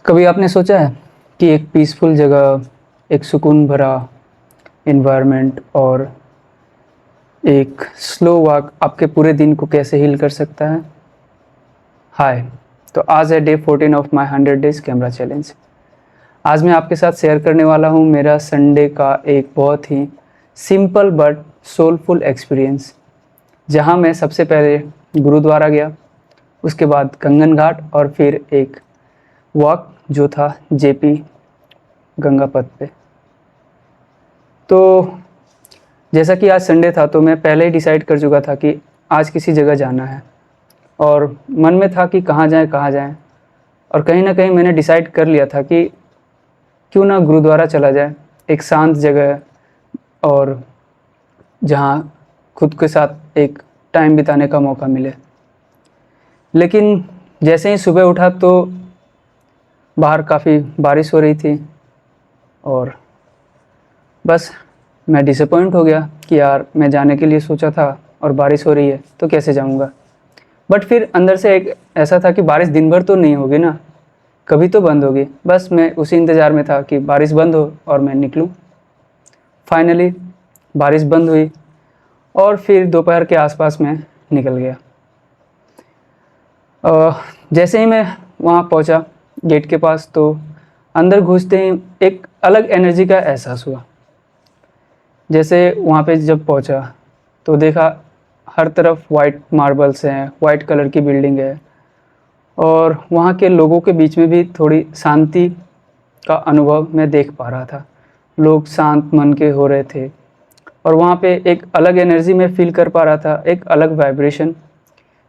कभी आपने सोचा है कि एक पीसफुल जगह, एक सुकून भरा एनवायरनमेंट और एक स्लो वॉक आपके पूरे दिन को कैसे हील कर सकता है? हाय। तो आज है day 14 of my 100 days camera challenge. आज मैं आपके साथ शेयर करने वाला हूँ मेरा संडे का एक बहुत ही सिंपल बट सोलफुल एक्सपीरियंस, जहाँ मैं सबसे पहले गुरुद्वारा गया, उसके बाद कंगन घाट और फिर एक वॉक जो था जेपी गंगा पथ पे। तो जैसा कि आज संडे था तो मैं पहले ही डिसाइड कर चुका था कि आज किसी जगह जाना है, और मन में था कि कहाँ जाएं। और कहीं ना कहीं मैंने डिसाइड कर लिया था कि क्यों ना गुरुद्वारा चला जाए, एक शांत जगह है और जहाँ खुद के साथ एक टाइम बिताने का मौका मिले। लेकिन जैसे ही सुबह उठा तो बाहर काफ़ी बारिश हो रही थी और बस मैं डिसअपॉइंट हो गया कि यार मैं जाने के लिए सोचा था और बारिश हो रही है तो कैसे जाऊंगा। बट फिर अंदर से एक ऐसा था कि बारिश दिन भर तो नहीं होगी ना, कभी तो बंद होगी। बस मैं उसी इंतज़ार में था कि बारिश बंद हो और मैं निकलूं। फाइनली बारिश बंद हुई और फिर दोपहर के आसपास मैं निकल गया। जैसे ही मैं वहाँ पहुँचा गेट के पास, तो अंदर घुसते ही एक अलग एनर्जी का एहसास हुआ। जैसे वहाँ पे जब पहुँचा तो देखा हर तरफ वाइट मार्बल्स हैं, वाइट कलर की बिल्डिंग है, और वहाँ के लोगों के बीच में भी थोड़ी शांति का अनुभव मैं देख पा रहा था। लोग शांत मन के हो रहे थे और वहाँ पे एक अलग एनर्जी में फील कर पा रहा था, एक अलग वाइब्रेशन।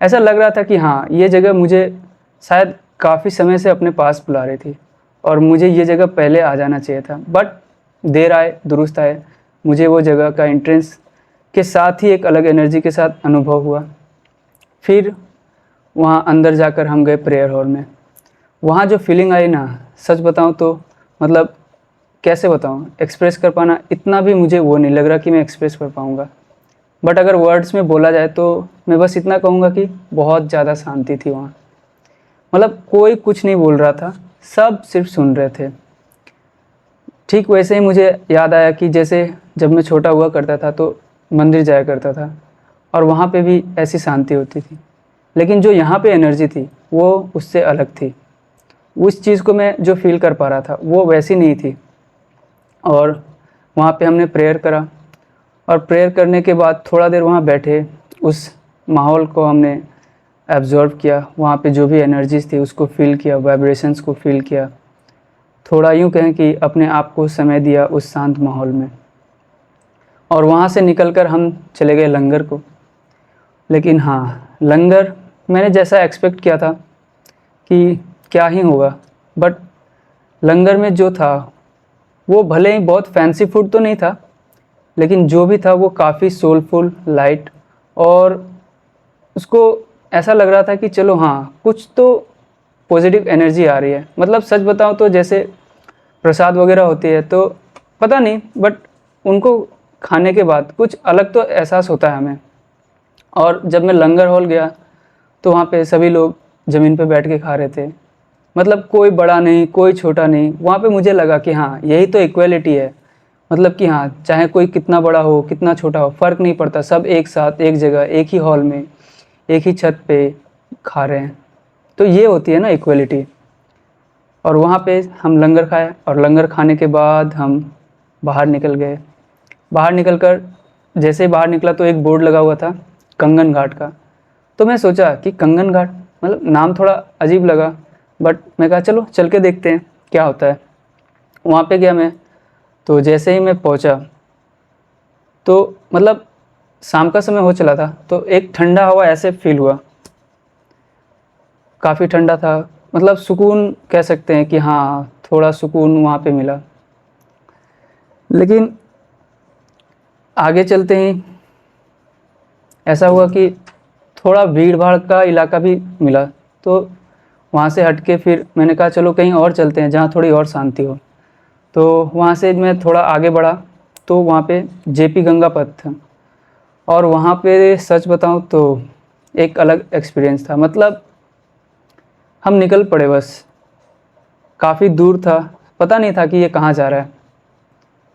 ऐसा लग रहा था कि हाँ, ये जगह मुझे शायद काफ़ी समय से अपने पास बुला रही थी और मुझे ये जगह पहले आ जाना चाहिए था। बट देर आए दुरुस्त आए, मुझे वो जगह का एंट्रेंस के साथ ही एक अलग एनर्जी के साथ अनुभव हुआ। फिर वहाँ अंदर जाकर हम गए प्रेयर हॉल में। वहाँ जो फीलिंग आई ना, सच बताऊँ तो मतलब कैसे बताऊँ, एक्सप्रेस कर पाना इतना भी मुझे वो नहीं लग रहा कि मैं एक्सप्रेस कर पाऊँगा। बट अगर वर्ड्स में बोला जाए तो मैं बस इतना कहूँगा कि बहुत ज़्यादा शांति थी वहाँ। मतलब कोई कुछ नहीं बोल रहा था, सब सिर्फ सुन रहे थे। ठीक वैसे ही मुझे याद आया कि जैसे जब मैं छोटा हुआ करता था तो मंदिर जाया करता था और वहाँ पे भी ऐसी शांति होती थी, लेकिन जो यहाँ पे एनर्जी थी वो उससे अलग थी। उस चीज़ को मैं जो फील कर पा रहा था वो वैसी नहीं थी। और वहाँ पे हमने प्रेयर करा और प्रेयर करने के बाद थोड़ा देर वहाँ बैठे, उस माहौल को हमने एब्जॉर्व किया। वहाँ पे जो भी एनर्जीज थी उसको फील किया, वाइब्रेशंस को फील किया। थोड़ा यूँ कहें कि अपने आप को समय दिया उस शांत माहौल में। और वहाँ से निकलकर हम चले गए लंगर को। लेकिन हाँ, लंगर मैंने जैसा एक्सपेक्ट किया था कि क्या ही होगा, बट लंगर में जो था वो भले ही बहुत फैंसी फूड तो नहीं था, लेकिन जो भी था वो काफ़ी सोलफुल, लाइट, और उसको ऐसा लग रहा था कि चलो हाँ, कुछ तो पॉजिटिव एनर्जी आ रही है। मतलब सच बताऊँ तो जैसे प्रसाद वगैरह होती है तो पता नहीं, बट उनको खाने के बाद कुछ अलग तो एहसास होता है हमें। और जब मैं लंगर हॉल गया तो वहाँ पे सभी लोग ज़मीन पे बैठ के खा रहे थे। मतलब कोई बड़ा नहीं, कोई छोटा नहीं। वहाँ पे मुझे लगा कि हाँ, यही तो इक्वलिटी है। मतलब कि हाँ, चाहे कोई कितना बड़ा हो, कितना छोटा हो, फ़र्क नहीं पड़ता, सब एक साथ, एक जगह, एक ही हॉल में, एक ही छत पे खा रहे हैं। तो ये होती है ना इक्वलिटी। और वहाँ पे हम लंगर खाए और लंगर खाने के बाद हम बाहर निकल गए। बाहर निकल कर जैसे ही बाहर निकला तो एक बोर्ड लगा हुआ था कंगन घाट का। तो मैं सोचा कि कंगन घाट, मतलब नाम थोड़ा अजीब लगा, बट मैं कहा चलो चल के देखते हैं क्या होता है। वहाँ पे गया मैं, तो जैसे ही मैं पहुँचा तो मतलब शाम का समय हो चला था, तो एक ठंडा हवा ऐसे फील हुआ, काफ़ी ठंडा था। मतलब सुकून कह सकते हैं कि हाँ, थोड़ा सुकून वहाँ पे मिला। लेकिन आगे चलते ही ऐसा हुआ कि थोड़ा भीड़ भाड़ का इलाका भी मिला। तो वहाँ से हट के फिर मैंने कहा चलो कहीं और चलते हैं जहाँ थोड़ी और शांति हो। तो वहाँ से मैं थोड़ा आगे बढ़ा तो वहाँ पे जेपी गंगा पथ था। और वहाँ पे सच बताऊँ तो एक अलग एक्सपीरियंस था। मतलब हम निकल पड़े बस, काफ़ी दूर था, पता नहीं था कि ये कहाँ जा रहा है।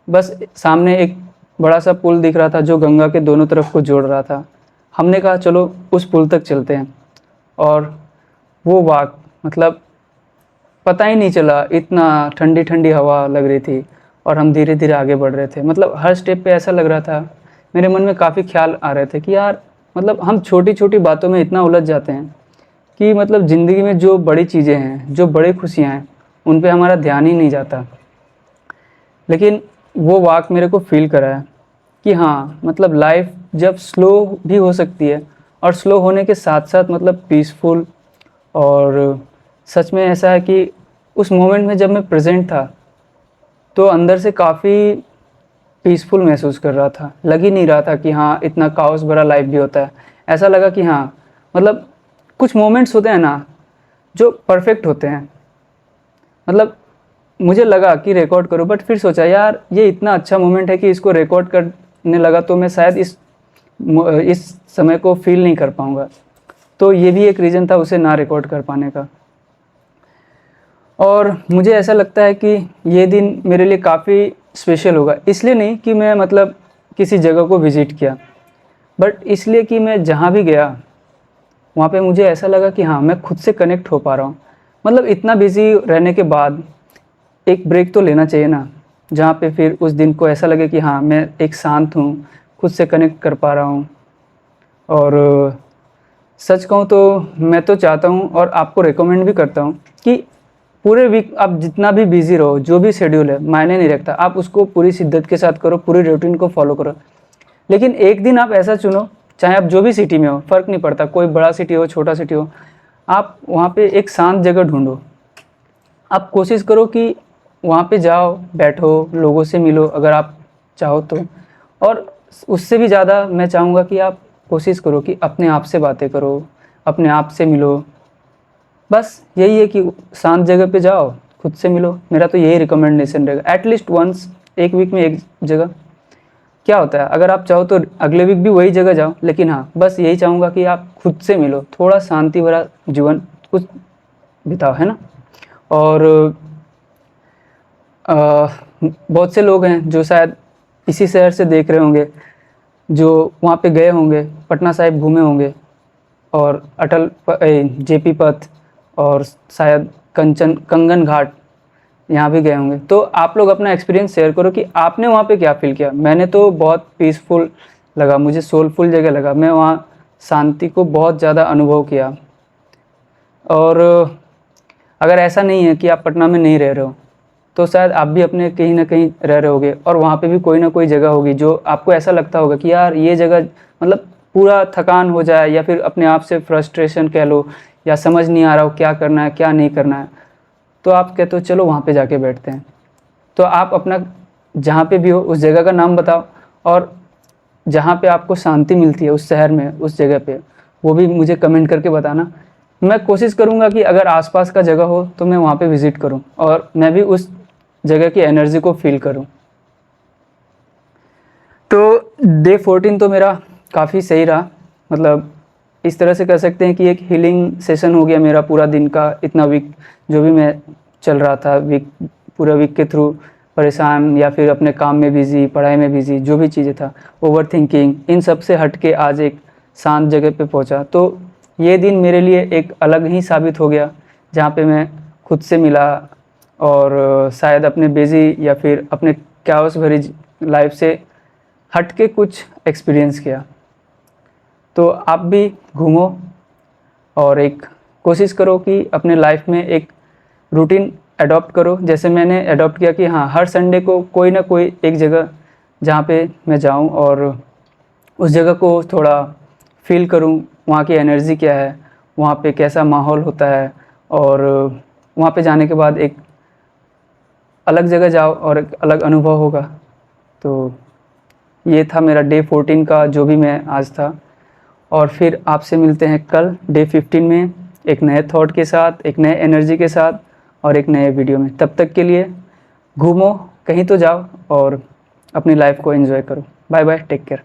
बस सामने एक बड़ा सा पुल दिख रहा था जो गंगा के दोनों तरफ को जोड़ रहा था। हमने कहा चलो उस पुल तक चलते हैं, और वो वॉक मतलब पता ही नहीं चला, इतना ठंडी ठंडी हवा लग रही थी और हम धीरे धीरे आगे बढ़ रहे थे। मतलब हर स्टेप पे ऐसा लग रहा था, मेरे मन में काफ़ी ख्याल आ रहे थे कि यार मतलब हम छोटी छोटी बातों में इतना उलझ जाते हैं कि मतलब ज़िंदगी में जो बड़ी चीज़ें हैं, जो बड़ी खुशियाँ हैं, उन पे हमारा ध्यान ही नहीं जाता। लेकिन वो वॉक मेरे को फील कराया कि हाँ मतलब लाइफ जब स्लो भी हो सकती है, और स्लो होने के साथ साथ मतलब पीसफुल। और सच में ऐसा है कि उस मोमेंट में जब मैं प्रेजेंट था तो अंदर से काफ़ी पीसफुल महसूस कर रहा था। लग ही नहीं रहा था कि हाँ इतना काओस भरा लाइफ भी होता है। ऐसा लगा कि हाँ मतलब कुछ मोमेंट्स होते हैं ना जो परफेक्ट होते हैं। मतलब मुझे लगा कि रिकॉर्ड करूँ, बट फिर सोचा यार ये इतना अच्छा मोमेंट है कि इसको रिकॉर्ड करने लगा तो मैं शायद इस समय को फील नहीं कर पाऊँगा। तो ये भी एक रीज़न था उसे ना रिकॉर्ड कर पाने का। और मुझे ऐसा लगता है कि ये दिन मेरे लिए काफ़ी स्पेशल होगा, इसलिए नहीं कि मैं मतलब किसी जगह को विज़िट किया, बट इसलिए कि मैं जहाँ भी गया वहाँ पे मुझे ऐसा लगा कि हाँ मैं खुद से कनेक्ट हो पा रहा हूँ। मतलब इतना बिज़ी रहने के बाद एक ब्रेक तो लेना चाहिए ना, जहाँ पे फिर उस दिन को ऐसा लगे कि हाँ मैं एक शांत हूँ, खुद से कनेक्ट कर पा रहा हूँ। और सच कहूँ तो मैं तो चाहता हूँ और आपको रिकमेंड भी करता हूँ कि पूरे वीक आप जितना भी बिज़ी रहो, जो भी शेड्यूल है मायने नहीं रखता, आप उसको पूरी शिद्दत के साथ करो, पूरी रूटीन को फॉलो करो। लेकिन एक दिन आप ऐसा चुनो, चाहे आप जो भी सिटी में हो, फ़र्क नहीं पड़ता, कोई बड़ा सिटी हो छोटा सिटी हो, आप वहाँ पे एक शांत जगह ढूंढो। आप कोशिश करो कि वहाँ पे जाओ, बैठो, लोगों से मिलो अगर आप चाहो तो। और उससे भी ज़्यादा मैं चाहूँगा कि आप कोशिश करो कि अपने आप से बातें करो, अपने आप से मिलो। बस यही है कि शांत जगह पे जाओ, खुद से मिलो। मेरा तो यही रिकमेंडेशन रहेगा, एटलीस्ट वंस, एक वीक में एक जगह। क्या होता है अगर आप चाहो तो अगले वीक भी वही जगह जाओ, लेकिन हाँ बस यही चाहूँगा कि आप खुद से मिलो, थोड़ा शांति भरा जीवन कुछ बिताओ, है ना। और बहुत से लोग हैं जो शायद इसी शहर से देख रहे होंगे, जो वहाँ पे गए होंगे, पटना साहिब घूमे होंगे, और जेपी पथ, और शायद कंगन घाट यहाँ भी गए होंगे। तो आप लोग अपना एक्सपीरियंस शेयर करो कि आपने वहाँ पे क्या फ़ील किया। मैंने तो बहुत पीसफुल लगा, मुझे सोलफुल जगह लगा, मैं वहाँ शांति को बहुत ज़्यादा अनुभव किया। और अगर ऐसा नहीं है कि आप पटना में नहीं रह रहे हो, तो शायद आप भी अपने कहीं ना कहीं रह रहे होगे, और वहाँ पे भी कोई ना कोई जगह होगी जो आपको ऐसा लगता होगा कि यार ये जगह मतलब पूरा थकान हो जाए, या फिर अपने आप से फ्रस्ट्रेशन कह लो, या समझ नहीं आ रहा हो क्या करना है क्या नहीं करना है, तो आप कहते हो चलो वहाँ पे जाके बैठते हैं। तो आप अपना जहाँ पे भी हो उस जगह का नाम बताओ, और जहाँ पे आपको शांति मिलती है उस शहर में, उस जगह पे, वो भी मुझे कमेंट करके बताना। मैं कोशिश करूँगा कि अगर आसपास का जगह हो तो मैं वहाँ पे विज़िट करूँ, और मैं भी उस जगह की एनर्जी को फील करूँ। तो डे 14 तो मेरा काफ़ी सही रहा। मतलब इस तरह से कह सकते हैं कि एक हीलिंग सेशन हो गया मेरा पूरा दिन का। इतना वीक जो भी मैं चल रहा था, पूरा वीक के थ्रू परेशान, या फिर अपने काम में बिज़ी, पढ़ाई में बिज़ी, जो भी चीज़ें था, ओवर थिंकिंग, इन सब से हट के आज एक शांत जगह पे पहुंचा। तो ये दिन मेरे लिए एक अलग ही साबित हो गया, जहाँ पे मैं खुद से मिला, और शायद अपने बिज़ी या फिर अपने कैओस भरी लाइफ से हट के कुछ एक्सपीरियंस किया। तो आप भी घूमो, और एक कोशिश करो कि अपने लाइफ में एक रूटीन अडॉप्ट करो, जैसे मैंने अडॉप्ट किया कि हाँ हर संडे को कोई ना कोई एक जगह जहाँ पे मैं जाऊँ, और उस जगह को थोड़ा फील करूँ, वहाँ की एनर्जी क्या है, वहाँ पे कैसा माहौल होता है, और वहाँ पे जाने के बाद एक अलग जगह जाओ और एक अलग अनुभव होगा। तो ये था मेरा डे 14 का जो भी मैं आज था। और फिर आपसे मिलते हैं कल डे 15 में, एक नए थॉट के साथ, एक नए एनर्जी के साथ, और एक नए वीडियो में। तब तक के लिए घूमो, कहीं तो जाओ, और अपनी लाइफ को एंजॉय करो। Bye bye, take care.